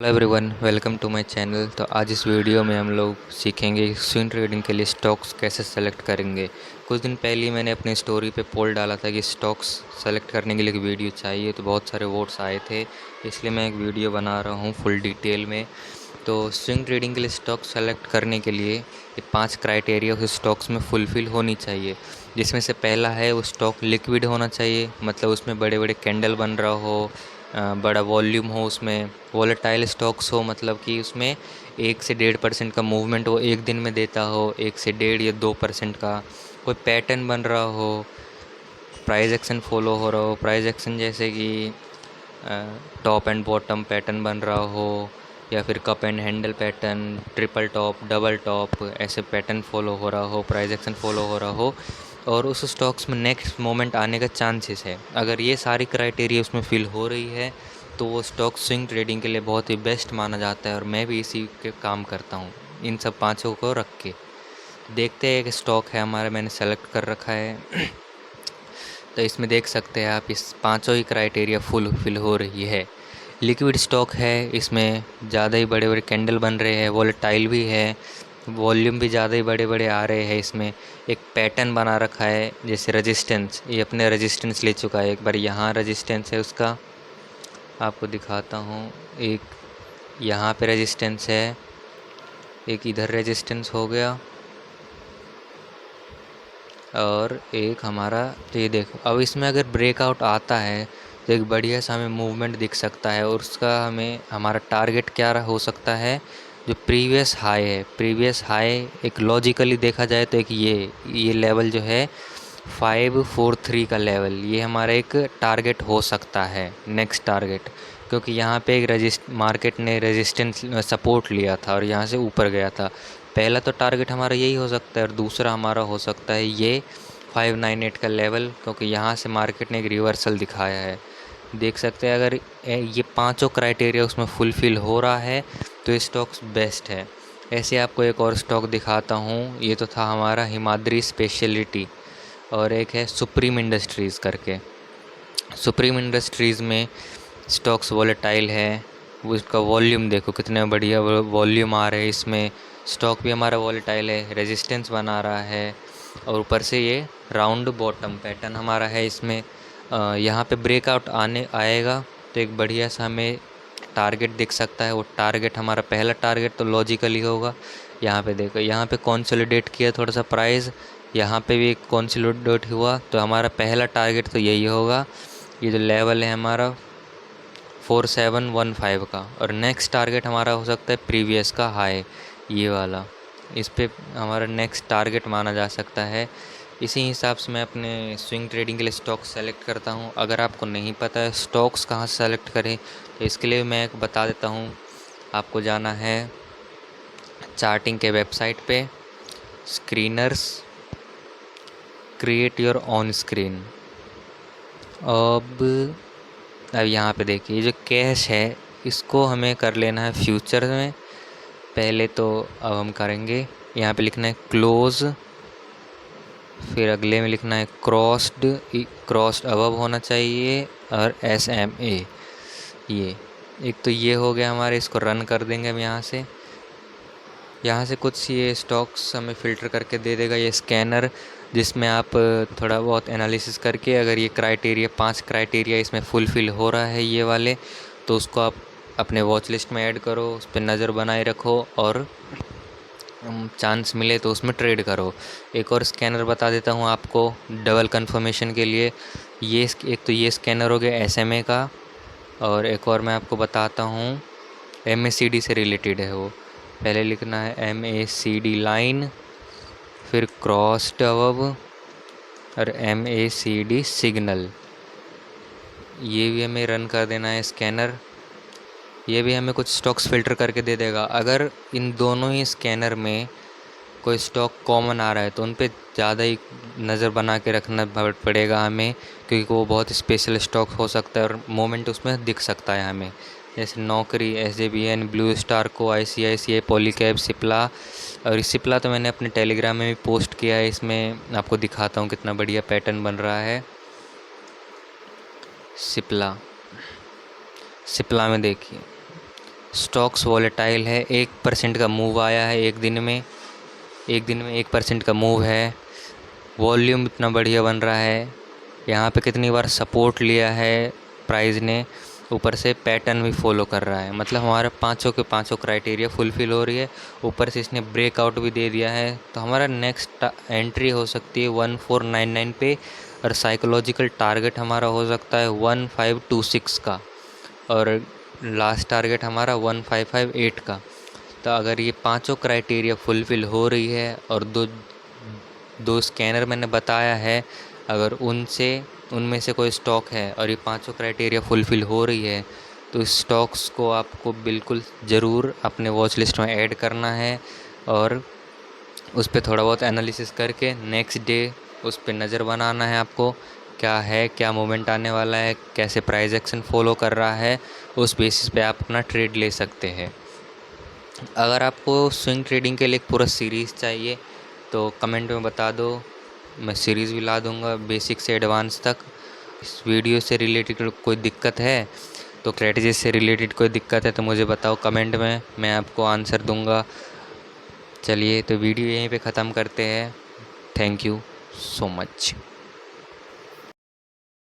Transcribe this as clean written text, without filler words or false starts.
Hello everyone, welcome to my channel. तो आज इस वीडियो में हम लोग सीखेंगे स्विंग ट्रेडिंग के लिए स्टॉक्स कैसे सेलेक्ट करेंगे। कुछ दिन पहले ही मैंने अपनी स्टोरी पे पोल डाला था कि स्टॉक्स सेलेक्ट करने के लिए एक वीडियो चाहिए, तो बहुत सारे वोट्स आए थे, इसलिए मैं एक वीडियो बना रहा हूँ फुल डिटेल में। तो स्विंग ट्रेडिंग के लिए स्टॉक सेलेक्ट करने के लिए ये 5 क्राइटेरिया उस स्टॉक्स में फुलफ़िल होनी चाहिए, जिसमें से पहला है वो स्टॉक लिक्विड होना चाहिए, मतलब उसमें बड़े बड़े कैंडल बन रहा हो, बड़ा वॉल्यूम हो, उसमें वॉलेटाइल स्टॉक्स हो, मतलब कि उसमें 1 से 1.5% का मूवमेंट वो एक दिन में देता हो, 1 से 1.5 या 2% का कोई पैटर्न बन रहा हो, प्राइस एक्शन फॉलो हो रहा हो, प्राइस एक्शन जैसे कि टॉप एंड बॉटम पैटर्न बन रहा हो, या फिर cup and handle pattern, triple top, double top, ऐसे पैटर्न फॉलो हो रहा हो, प्राइस एक्शन फॉलो हो रहा हो, और उस स्टॉक्स में नेक्स्ट मोमेंट आने का चांसेस है। अगर ये सारी क्राइटेरिया उसमें फिल हो रही है तो वो स्टॉक स्विंग ट्रेडिंग के लिए बहुत ही बेस्ट माना जाता है, और मैं भी इसी के काम करता हूँ, इन सब पाँचों को रख के। देखते हैं कि स्टॉक है हमारा, मैंने सेलेक्ट कर रखा है। तो इसमें देख सकते हैं आप, इस पांचों ही क्राइटेरिया फुल फिल हो रही है। लिक्विड स्टॉक है, इसमें ज़्यादा ही बड़े बड़े कैंडल बन रहे हैं, वोलेटाइल भी है, वॉल्यूम भी ज़्यादा ही बड़े बड़े आ रहे हैं। इसमें एक पैटर्न बना रखा है, जैसे रेजिस्टेंस, ये अपने रेजिस्टेंस ले चुका है। एक बार यहाँ रेजिस्टेंस है उसका, आपको दिखाता हूँ। एक यहाँ पे रेजिस्टेंस है, एक इधर रेजिस्टेंस हो गया, और एक हमारा, तो ये देखो, अब इसमें अगर ब्रेकआउट आता है तो एक बढ़िया सा हमें मूवमेंट दिख सकता है, और उसका हमें हमारा टारगेट क्या हो सकता है, जो प्रीवियस हाई है। प्रीवियस हाई एक लॉजिकली देखा जाए तो एक ये लेवल जो है 543 का लेवल, ये हमारा एक टारगेट हो सकता है, नेक्स्ट टारगेट। क्योंकि यहाँ पे एक मार्केट ने रेजिस्टेंस सपोर्ट लिया था और यहाँ से ऊपर गया था। पहला तो टारगेट हमारा यही हो सकता है, और दूसरा हमारा हो सकता है ये 598 का लेवल, क्योंकि यहाँ से मार्केट ने एक रिवर्सल दिखाया है। देख सकते हैं, अगर ये पांचों क्राइटेरिया उसमें फुलफ़िल हो रहा है तो ये स्टॉक्स बेस्ट है। ऐसे आपको एक और स्टॉक दिखाता हूँ। ये तो था हमारा हिमाद्री स्पेशलिटी, और एक है सुप्रीम इंडस्ट्रीज़ करके। सुप्रीम इंडस्ट्रीज़ में स्टॉक्स वॉलेटाइल है, वो इसका वॉल्यूम देखो कितने बढ़िया वॉल्यूम आ रहे हैं इसमें। स्टॉक भी हमारा वॉलेटाइल है, रेजिस्टेंस बना रहा है, और ऊपर से ये राउंड बॉटम पैटर्न हमारा है इसमें। यहाँ पे ब्रेकआउट आएगा तो एक बढ़िया सा हमें टारगेट दिख सकता है। वो टारगेट हमारा पहला टारगेट तो लॉजिकली होगा। यहाँ पे देखो, यहाँ पे कंसोलिडेट किया थोड़ा सा प्राइस, यहाँ पे भी कंसोलिडेट हुआ, तो हमारा पहला टारगेट तो यही होगा। ये जो लेवल है हमारा 4715 का, और नेक्स्ट टारगेट हमारा हो सकता है प्रीवियस का हाई, ये वाला। इस पे हमारा नेक्स्ट टारगेट माना जा सकता है। इसी हिसाब से मैं अपने स्विंग ट्रेडिंग के लिए स्टॉक सेलेक्ट करता हूँ। अगर आपको नहीं पता है स्टॉक्स कहाँ से सेलेक्ट करें, तो इसके लिए मैं एक बता देता हूँ। आपको जाना है चार्टिंग के वेबसाइट पे, screeners, create your on screen. अब यहाँ पे देखिए, ये जो कैश है इसको हमें कर लेना है फ्यूचर में। पहले तो अब हम करेंगे, यहाँ पे लिखना है क्लोज़, फिर अगले में लिखना है क्रॉस्ड अबव होना चाहिए, और SMA। ये एक तो ये हो गया हमारे, इसको रन कर देंगे हम यहाँ से कुछ ये स्टॉक्स हमें फ़िल्टर करके दे देगा ये स्कैनर, जिसमें आप थोड़ा बहुत एनालिसिस करके, अगर ये क्राइटेरिया 5 क्राइटेरिया इसमें फुलफ़िल हो रहा है ये वाले, तो उसको आप अपने वॉच लिस्ट में ऐड करो, उस पर नज़र बनाए रखो, और चांस मिले तो उसमें ट्रेड करो। एक और स्कैनर बता देता हूँ आपको डबल कंफर्मेशन के लिए। ये एक तो ये स्कैनर हो गया SMA का, और एक और मैं आपको बताता हूँ, MACD से रिलेटेड है वो। पहले लिखना है MACD लाइन, फिर क्रॉस्ड अबव, और MACD सिग्नल। ये भी हमें रन कर देना है स्कैनर। ये भी हमें कुछ स्टॉक्स फ़िल्टर करके दे देगा। अगर इन दोनों ही स्कैनर में कोई स्टॉक कॉमन आ रहा है तो उन पे ज़्यादा ही नज़र बना के रखना पड़ेगा हमें, क्योंकि वो बहुत स्पेशल स्टॉक हो सकता है और मोमेंट उसमें दिख सकता है हमें। जैसे नौकरी, SJVN, ब्लू स्टार को, ICICI, पॉलीकैब, सिप्ला। और सिप्ला तो मैंने अपने टेलीग्राम में भी पोस्ट किया है, इसमें आपको दिखाता हूँ कितना बढ़िया पैटर्न बन रहा है। सिप्ला में देखिए, स्टॉक्स वॉलेटाइल है, 1% का मूव आया है एक दिन में 1% का मूव है। वॉल्यूम इतना बढ़िया बन रहा है, यहाँ पे कितनी बार सपोर्ट लिया है प्राइस ने, ऊपर से पैटर्न भी फॉलो कर रहा है, मतलब हमारे पांचों के पांचों क्राइटेरिया फुलफ़िल हो रही है। ऊपर से इसने ब्रेकआउट भी दे दिया है, तो हमारा नेक्स्ट एंट्री हो सकती है 1499 पे, और साइकोलॉजिकल टारगेट हमारा हो सकता है 1526 का, और लास्ट टारगेट हमारा 1558 का। तो अगर ये पांचों क्राइटेरिया फुलफ़िल हो रही है और दो दो स्कैनर मैंने बताया है, अगर उनमें से कोई स्टॉक है और ये पांचों क्राइटेरिया फुलफ़िल हो रही है, तो इस स्टॉक्स को आपको बिल्कुल ज़रूर अपने वॉच लिस्ट में ऐड करना है, और उस पर थोड़ा बहुत एनालिसिस करके नेक्स्ट डे उस पर नज़र बनाना है आपको, क्या मोमेंट आने वाला है, कैसे प्राइस एक्शन फॉलो कर रहा है, उस बेसिस पे आप अपना ट्रेड ले सकते हैं। अगर आपको स्विंग ट्रेडिंग के लिए एक पूरा सीरीज़ चाहिए तो कमेंट में बता दो, मैं सीरीज़ भी ला दूंगा बेसिक से एडवांस तक। इस वीडियो से रिलेटेड कोई दिक्कत है तो स्ट्रेटजी से रिलेटेड कोई दिक्कत है तो मुझे बताओ कमेंट में, मैं आपको आंसर दूंगा। चलिए तो वीडियो यहीं पे ख़त्म करते हैं। Thank you so much.